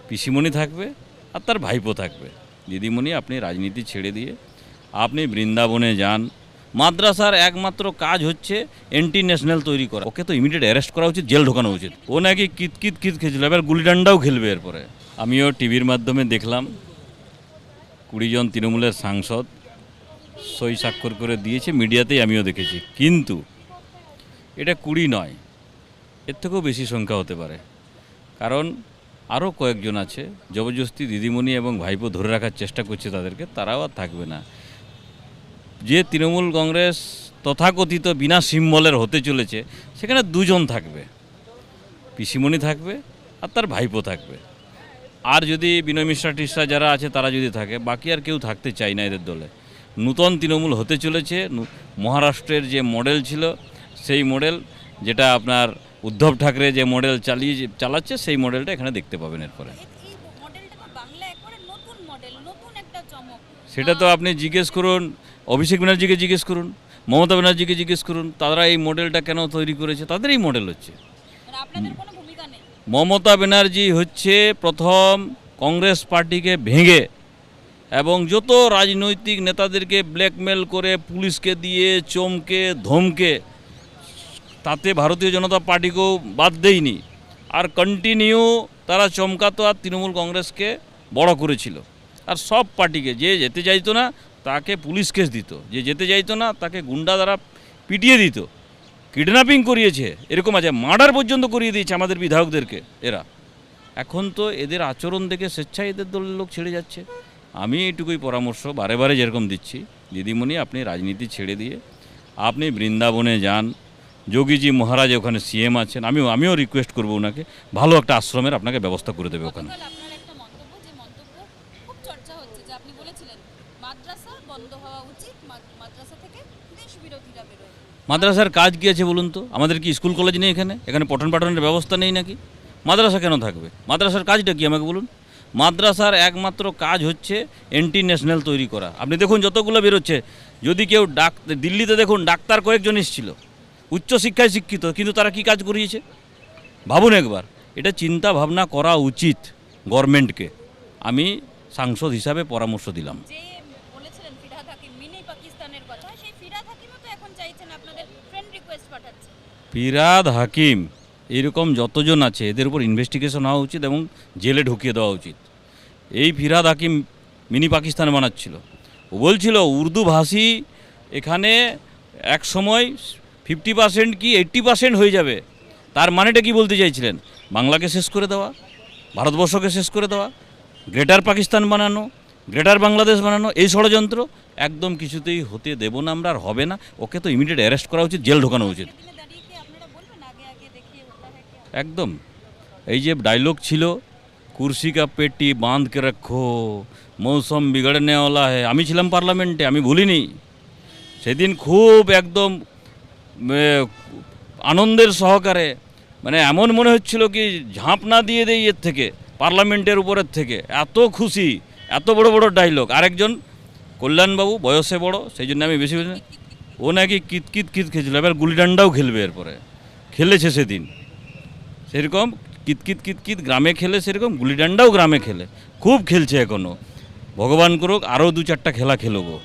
পিসিমণি থাকবে আর তার ভাইপো থাকবে। দিদিমণি আপনি রাজনীতি ছেড়ে দিয়ে আপনি বৃন্দাবনে যান। মাদ্রাসার একমাত্র কাজ হচ্ছে অ্যান্টি ন্যাশনাল তৈরি করা। ওকে তো ইমিডিয়েট অ্যারেস্ট করা উচিত, জেল ঢোকানো উচিত। ও নাকি কিতকিত খেয়েছিল, এবার গুলিডান্ডাও খেলবে এরপরে। আমিও টিভির মাধ্যমে দেখলাম 20 জন তৃণমূলের সাংসদ সই স্বাক্ষর করে দিয়েছে, মিডিয়াতেই আমিও দেখেছি। কিন্তু এটা 20 নয়, এর থেকেও বেশি সংখ্যা হতে পারে। কারণ আরও কয়েকজন আছে জবরদস্তি দিদিমণি এবং ভাইপো ধরে রাখার চেষ্টা করছে তাদেরকে, তারাও আর থাকবে না। যে তৃণমূল কংগ্রেস তথাকথিত বিনা সিম্বলের হতে চলেছে, সেখানে 2 জন থাকবে, পিসিমণি থাকবে আর তার ভাইপো থাকবে। আর যদি বিনয় মিশ্রা টিশ্রা যারা আছে তারা যদি থাকে, বাকি আর কেউ থাকতে চায় না এদের দলে। নূতন তৃণমূল হতে চলেছে। মহারাষ্ট্রের যে মডেল ছিল সেই মডেল, যেটা আপনার উদ্ধব ঠাকরে যে মডেল চালাচ্ছে, সেই মডেলটা এখানে দেখতে পাবেন এরপরে। সেটা তো আপনি জিজ্ঞেস করুন, অভিষেক ব্যানার্জিকে জিজ্ঞেস করুন, মমতা ব্যানার্জিকে জিজ্ঞেস করুন, তারা এই মডেলটা কেন তৈরি করেছে, তাদের এই মডেল হচ্ছে। মমতা ব্যানার্জি হচ্ছে প্রথম কংগ্রেস পার্টিকে ভেঙে এবং যত রাজনৈতিক নেতাদেরকে ব্ল্যাকমেল করে, পুলিশকে দিয়ে চমকে ধমকে, তাতে ভারতীয় জনতা পার্টিকেও বাদ দেয়নি। আর কন্টিনিউ তারা চমকাতো আর তৃণমূল কংগ্রেসকে বড় করেছিল। আর সব পার্টিকে, যে যেতে চাইতো না তাকে পুলিশ কেস দিত, যে যেতে চাইতো না তাকে গুন্ডা দ্বারা পিটিয়ে দিত, কিডন্যাপিং করিয়েছে, এরকম আছে, মার্ডার পর্যন্ত করিয়ে দিয়েছে আমাদের বিধায়কদেরকে এরা। এখন তো এদের আচরণ দেখে স্বেচ্ছায় এদের দলের লোক ছেড়ে যাচ্ছে। আমি এইটুকুই পরামর্শ বারে বারে যেরকম দিচ্ছি, দিদিমণি আপনি রাজনীতি ছেড়ে দিয়ে আপনি বৃন্দাবনে যান। যোগীজি মহারাজ ওখানে সিএম আছেন, আমিও রিকোয়েস্ট করবো ওনাকে, ভালো একটা আশ্রমের আপনাকে ব্যবস্থা করে দেবে ওখানে। মাদ্রাসার কাজ কী আছে বলুন তো? আমাদের কি স্কুল কলেজ নেই এখানে পঠন পাঠনের ব্যবস্থা নেই নাকি? মাদ্রাসা কেন থাকবে? মাদ্রাসার কাজটা কি আমাকে বলুন? মাদ্রাসার একমাত্র কাজ হচ্ছে অ্যান্টি ন্যাশনাল তৈরি করা। আপনি দেখুন যতগুলো বেরোচ্ছে, যদি কেউ দিল্লিতে দেখুন ডাক্তার কয়েকজন এসেছিল, উচ্চশিক্ষায় শিক্ষিত, কিন্তু তারা কি কাজ করিয়েছে ভাবুন একবার। এটা চিন্তা ভাবনা করা উচিত গভর্নমেন্টকে। আমি সাংসদ হিসাবে পরামর্শ দিলাম। ফিরহাদ হাকিম এরকম যতজন আছে এদের উপর ইনভেস্টিগেশন হওয়া উচিত এবং জেলে ঢুকিয়ে দেওয়া উচিত। এই ফিরহাদ হাকিম মিনি পাকিস্তান বানাচ্ছিল। ও বলছিল উর্দু ভাষী এখানে এক সময় 50% কি 80% হয়ে যাবে। তার মানেটা কি বলতে চাইছিলেন? বাংলাকে শেষ করে দেওয়া, ভারতবর্ষকে শেষ করে দেওয়া, গ্রেটার পাকিস্তান বানানো, গ্রেটার বাংলাদেশ বানানো, এই ষড়যন্ত্র একদম কিছুতেই হতে দেব না আমরা, আর হবে না। ওকে তো ইমিডিয়েট অ্যারেস্ট করা উচিত, জেল ঢোকানো উচিত। একদম। এই যে ডায়লগ ছিল, কুর্সি কা পেটি বাঁধ কে রাখো, মৌসুম বিগড়নে ওয়ালা है, আমি ছিলাম পার্লামেন্টে, আমি ভুলিনি। সেদিন খুব একদম আনন্দের সহকারে, মানে এমন মনে হচ্ছিল কি ঝাঁপ না দিয়ে দেই এর থেকে, পার্লামেন্টের উপরের থেকে, এত খুশি, এত বড় বড় ডায়লগ। আরেকজন কল্যাণবাবু বয়সে বড়, সেই জন্য আমি বেশি বুঝি, ও নাকি কিতকিত খেয়েছিল, এবার গুলিডান্ডাও খেলবে এরপরে। খেলেছে সেদিন সেরকম কিতকিত গ্রামে খেলে, সেরকম গুলিডান্ডাও গ্রামে খেলে, খুব খেলছে এখনও। ভগবান করুক আরও 2-4টা খেলা খেলবো।